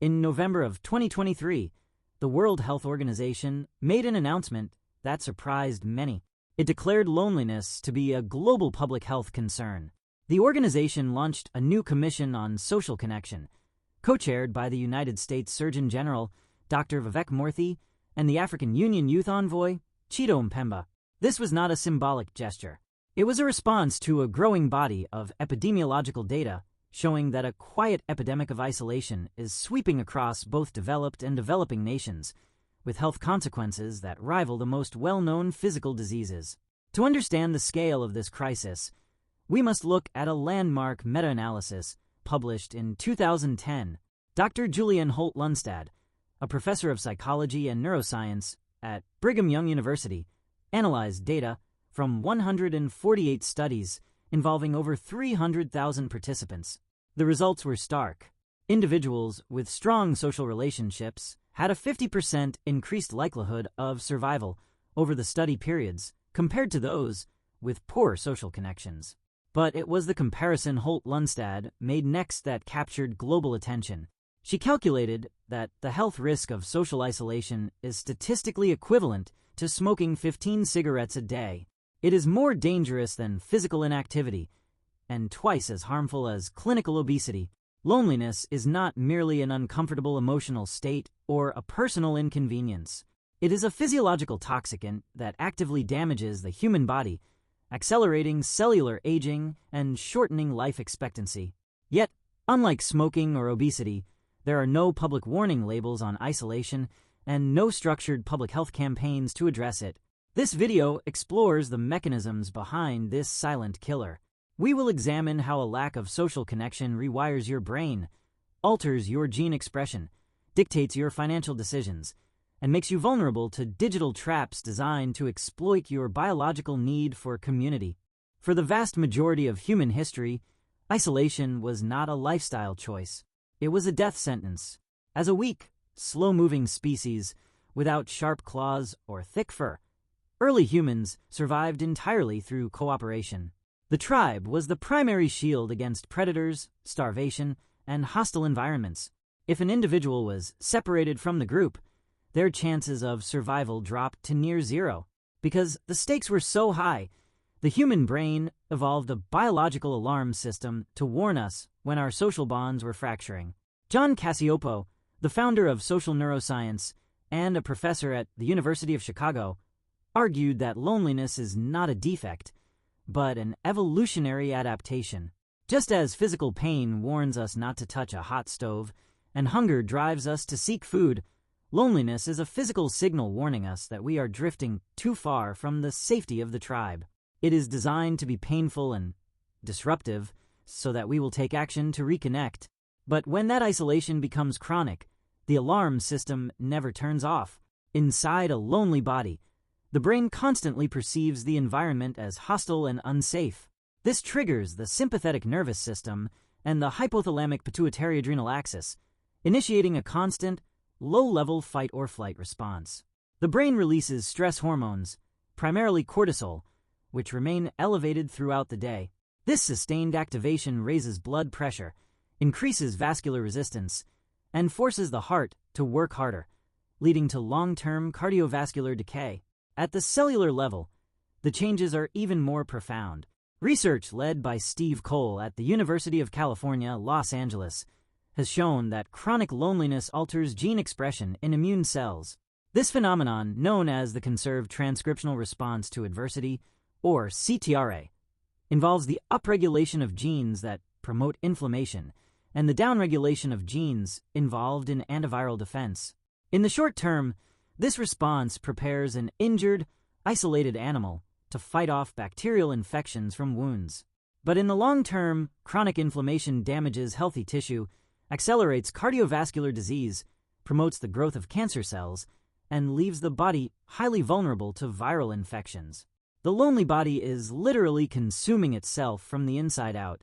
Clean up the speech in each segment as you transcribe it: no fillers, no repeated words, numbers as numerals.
In November of 2023, the World Health Organization made an announcement that surprised many. It declared loneliness to be a global public health concern. The organization launched a new commission on social connection, co-chaired by the United States Surgeon General, Dr. Vivek Murthy, and the African Union Youth Envoy, Chido Mpemba. This was not a symbolic gesture. It was a response to a growing body of epidemiological data showing that a quiet epidemic of isolation is sweeping across both developed and developing nations, with health consequences that rival the most well-known physical diseases. To understand the scale of this crisis, we must look at a landmark meta-analysis published in 2010. Dr. Julian Holt-Lunstad, a professor of psychology and neuroscience at Brigham Young University, analyzed data from 148 studies involving over 300,000 participants. The results were stark. Individuals with strong social relationships had a 50% increased likelihood of survival over the study periods compared to those with poor social connections. But it was the comparison Holt-Lunstad made next that captured global attention. She calculated that the health risk of social isolation is statistically equivalent to smoking 15 cigarettes a day. It is more dangerous than physical inactivity and twice as harmful as clinical obesity. Loneliness is not merely an uncomfortable emotional state or a personal inconvenience. It is a physiological toxicant that actively damages the human body, accelerating cellular aging and shortening life expectancy. Yet, unlike smoking or obesity, there are no public warning labels on isolation and no structured public health campaigns to address it. This video explores the mechanisms behind this silent killer. We will examine how a lack of social connection rewires your brain, alters your gene expression, dictates your financial decisions, and makes you vulnerable to digital traps designed to exploit your biological need for community. For the vast majority of human history, isolation was not a lifestyle choice. It was a death sentence. As a weak, slow-moving species without sharp claws or thick fur, early humans survived entirely through cooperation. The tribe was the primary shield against predators, starvation, and hostile environments. If an individual was separated from the group, their chances of survival dropped to near zero. Because the stakes were so high, the human brain evolved a biological alarm system to warn us when our social bonds were fracturing. John Cacioppo, the founder of social neuroscience and a professor at the University of Chicago, argued that loneliness is not a defect, but an evolutionary adaptation. Just as physical pain warns us not to touch a hot stove and hunger drives us to seek food, loneliness is a physical signal warning us that we are drifting too far from the safety of the tribe. It is designed to be painful and disruptive so that we will take action to reconnect. But when that isolation becomes chronic, the alarm system never turns off. Inside a lonely body, the brain constantly perceives the environment as hostile and unsafe. This triggers the sympathetic nervous system and the hypothalamic pituitary adrenal axis, initiating a constant, low-level fight-or-flight response. The brain releases stress hormones, primarily cortisol, which remain elevated throughout the day. This sustained activation raises blood pressure, increases vascular resistance, and forces the heart to work harder, leading to long-term cardiovascular decay. At the cellular level, the changes are even more profound. Research led by Steve Cole at the University of California, Los Angeles, has shown that chronic loneliness alters gene expression in immune cells. This phenomenon, known as the conserved transcriptional response to adversity, or CTRA, involves the upregulation of genes that promote inflammation and the downregulation of genes involved in antiviral defense. In the short term, this response prepares an injured, isolated animal to fight off bacterial infections from wounds. But in the long term, chronic inflammation damages healthy tissue, accelerates cardiovascular disease, promotes the growth of cancer cells, and leaves the body highly vulnerable to viral infections. The lonely body is literally consuming itself from the inside out,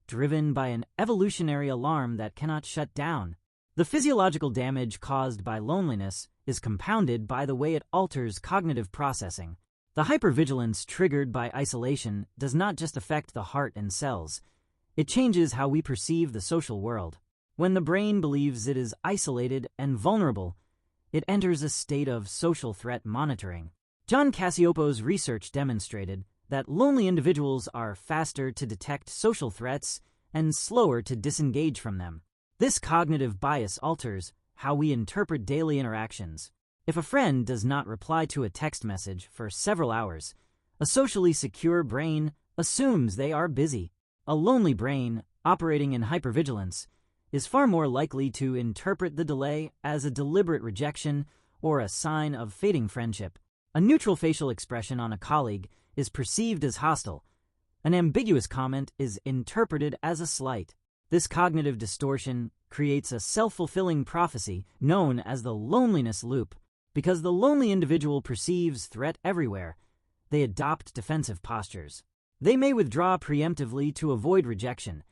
driven by an evolutionary alarm that cannot shut down. The physiological damage caused by loneliness is compounded by the way it alters cognitive processing. The hypervigilance triggered by isolation does not just affect the heart and cells. It changes how we perceive the social world. When the brain believes it is isolated and vulnerable, it enters a state of social threat monitoring. John Cacioppo's research demonstrated that lonely individuals are faster to detect social threats and slower to disengage from them. This cognitive bias alters how we interpret daily interactions. If a friend does not reply to a text message for several hours, a socially secure brain assumes they are busy. A lonely brain, operating in hypervigilance, is far more likely to interpret the delay as a deliberate rejection or a sign of fading friendship. A neutral facial expression on a colleague is perceived as hostile. An ambiguous comment is interpreted as a slight. This cognitive distortion creates a self-fulfilling prophecy known as the loneliness loop. Because the lonely individual perceives threat everywhere, they adopt defensive postures. They may withdraw preemptively to avoid rejection,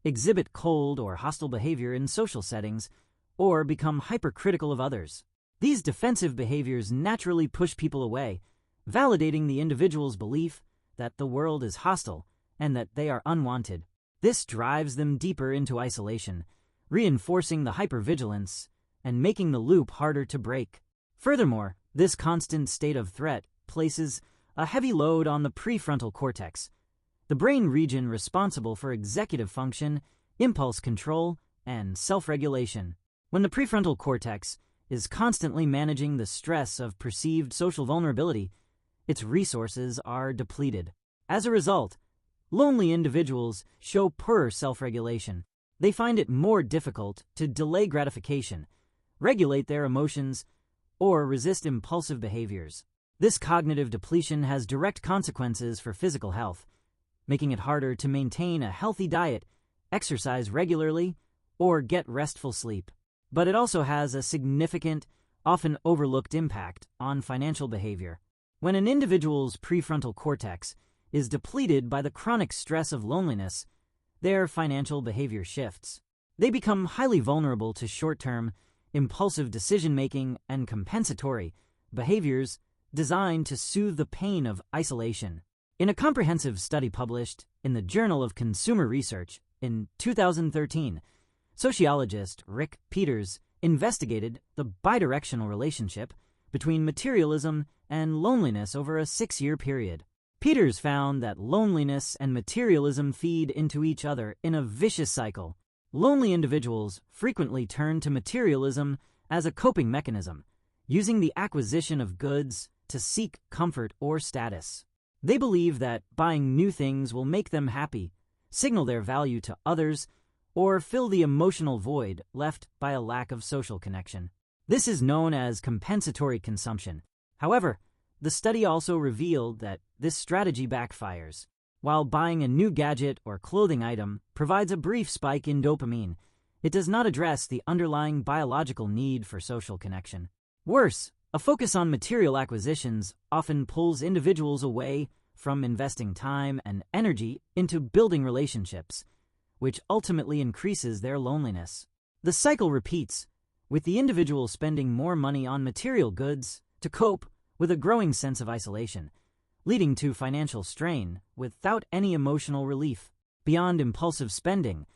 exhibit cold or hostile behavior in social settings, or become hypercritical of others. These defensive behaviors naturally push people away, validating the individual's belief that the world is hostile and that they are unwanted. This drives them deeper into isolation, reinforcing the hypervigilance and making the loop harder to break. Furthermore, this constant state of threat places a heavy load on the prefrontal cortex, the brain region responsible for executive function, impulse control, and self-regulation. When the prefrontal cortex is constantly managing the stress of perceived social vulnerability, its resources are depleted. As a result, lonely individuals show poor self-regulation. They find it more difficult to delay gratification, regulate their emotions, or resist impulsive behaviors. This cognitive depletion has direct consequences for physical health, making it harder to maintain a healthy diet, exercise regularly, or get restful sleep. But it also has a significant, often overlooked impact on financial behavior. When an individual's prefrontal cortex is depleted by the chronic stress of loneliness, their financial behavior shifts. They become highly vulnerable to short-term, impulsive decision-making and compensatory behaviors designed to soothe the pain of isolation. In a comprehensive study published in the Journal of Consumer Research in 2013, sociologist Rick Peters investigated the bidirectional relationship between materialism and loneliness over a 6-year period. Peters found that loneliness and materialism feed into each other in a vicious cycle. Lonely individuals frequently turn to materialism as a coping mechanism, using the acquisition of goods to seek comfort or status. They believe that buying new things will make them happy, signal their value to others, or fill the emotional void left by a lack of social connection. This is known as compensatory consumption. However, the study also revealed that this strategy backfires. While buying a new gadget or clothing item provides a brief spike in dopamine, it does not address the underlying biological need for social connection. Worse, a focus on material acquisitions often pulls individuals away from investing time and energy into building relationships, which ultimately increases their loneliness. The cycle repeats, with the individual spending more money on material goods to cope with a growing sense of isolation, leading to financial strain without any emotional relief. Beyond impulsive spending,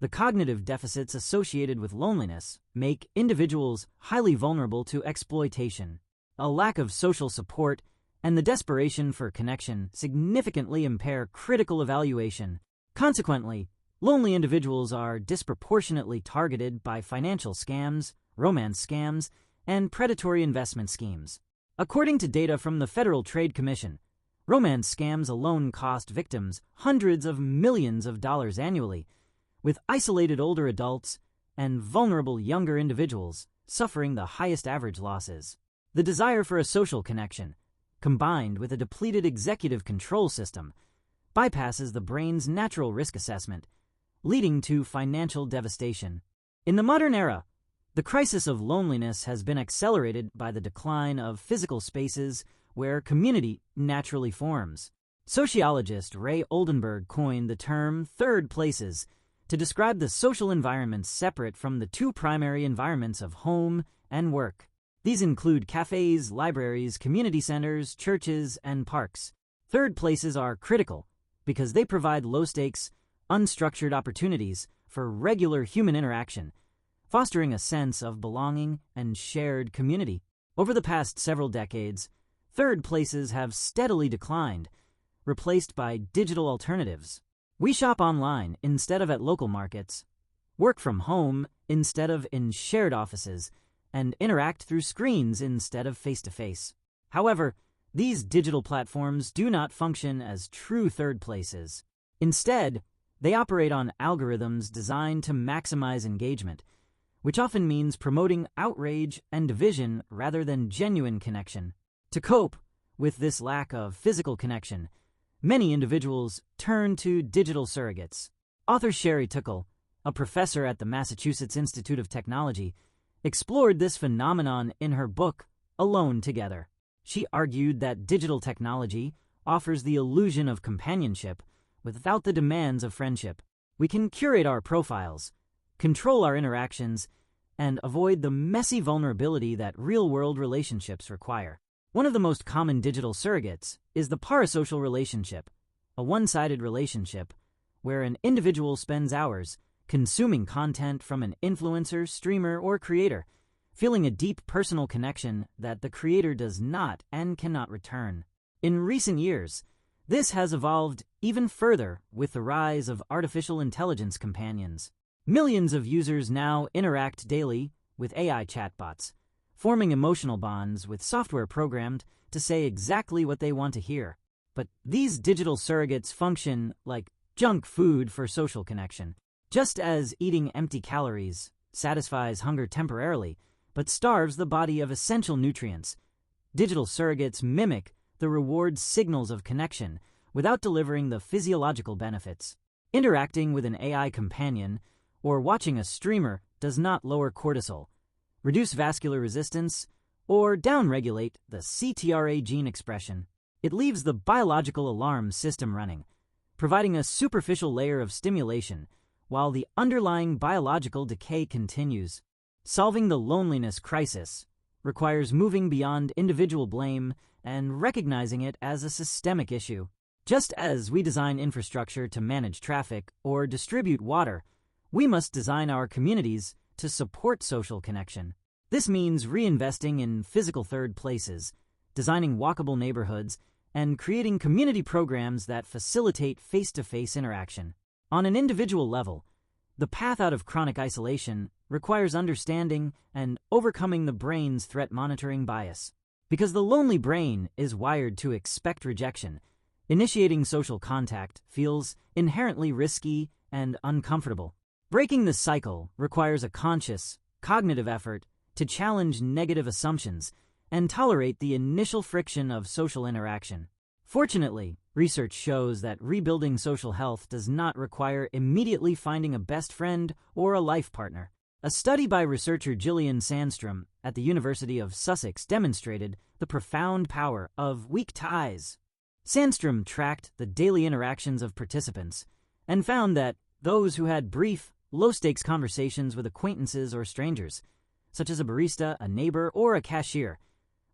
the cognitive deficits associated with loneliness make individuals highly vulnerable to exploitation. A lack of social support and the desperation for connection significantly impair critical evaluation. Consequently, lonely individuals are disproportionately targeted by financial scams, romance scams, and predatory investment schemes. According to data from the Federal Trade Commission, romance scams alone cost victims hundreds of millions of dollars annually, with isolated older adults and vulnerable younger individuals suffering the highest average losses. The desire for a social connection, combined with a depleted executive control system, bypasses the brain's natural risk assessment, leading to financial devastation. In the modern era, the crisis of loneliness has been accelerated by the decline of physical spaces where community naturally forms. Sociologist Ray Oldenburg coined the term third places to describe the social environments separate from the two primary environments of home and work. These include cafes, libraries, community centers, churches, and parks. Third places are critical because they provide low-stakes, unstructured opportunities for regular human interaction, fostering a sense of belonging and shared community. Over the past several decades, third places have steadily declined, replaced by digital alternatives. We shop online instead of at local markets, work from home instead of in shared offices, and interact through screens instead of face-to-face. However, these digital platforms do not function as true third places. Instead, they operate on algorithms designed to maximize engagement, which often means promoting outrage and division rather than genuine connection. To cope with this lack of physical connection, many individuals turn to digital surrogates. Author Sherry Tuckle, a professor at the Massachusetts Institute of Technology, explored this phenomenon in her book, Alone Together. She argued that digital technology offers the illusion of companionship without the demands of friendship. We can curate our profiles, control our interactions, and avoid the messy vulnerability that real-world relationships require. One of the most common digital surrogates is the parasocial relationship, a one-sided relationship where an individual spends hours consuming content from an influencer, streamer, or creator, feeling a deep personal connection that the creator does not and cannot return. In recent years, this has evolved even further with the rise of artificial intelligence companions. Millions of users now interact daily with AI chatbots, forming emotional bonds with software programmed to say exactly what they want to hear. But these digital surrogates function like junk food for social connection. Just as eating empty calories satisfies hunger temporarily, but starves the body of essential nutrients, digital surrogates mimic the reward signals of connection without delivering the physiological benefits. Interacting with an AI companion or watching a streamer does not lower cortisol, reduce vascular resistance, or downregulate the CTRA gene expression. It leaves the biological alarm system running, providing a superficial layer of stimulation while the underlying biological decay continues. Solving the loneliness crisis requires moving beyond individual blame and recognizing it as a systemic issue. Just as we design infrastructure to manage traffic or distribute water, we must design our communities to support social connection. This means reinvesting in physical third places, designing walkable neighborhoods, and creating community programs that facilitate face-to-face interaction. On an individual level, the path out of chronic isolation requires understanding and overcoming the brain's threat monitoring bias. Because the lonely brain is wired to expect rejection, initiating social contact feels inherently risky and uncomfortable. Breaking the cycle requires a conscious, cognitive effort to challenge negative assumptions and tolerate the initial friction of social interaction. Fortunately, research shows that rebuilding social health does not require immediately finding a best friend or a life partner. A study by researcher Gillian Sandstrom at the University of Sussex demonstrated the profound power of weak ties. Sandstrom tracked the daily interactions of participants and found that those who had brief, low-stakes conversations with acquaintances or strangers, such as a barista, a neighbor, or a cashier,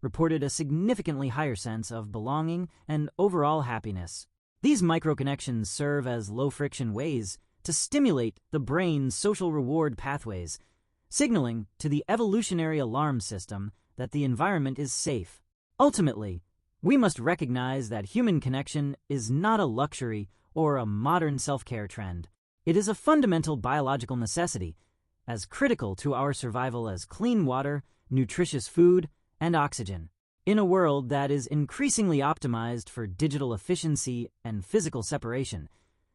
reported a significantly higher sense of belonging and overall happiness. These microconnections serve as low-friction ways to stimulate the brain's social reward pathways, signaling to the evolutionary alarm system that the environment is safe. Ultimately, we must recognize that human connection is not a luxury or a modern self-care trend. It is a fundamental biological necessity, as critical to our survival as clean water, nutritious food, and oxygen. In a world that is increasingly optimized for digital efficiency and physical separation,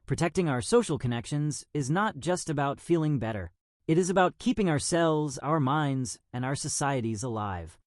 protecting our social connections is not just about feeling better. It is about keeping ourselves, our minds, and our societies alive.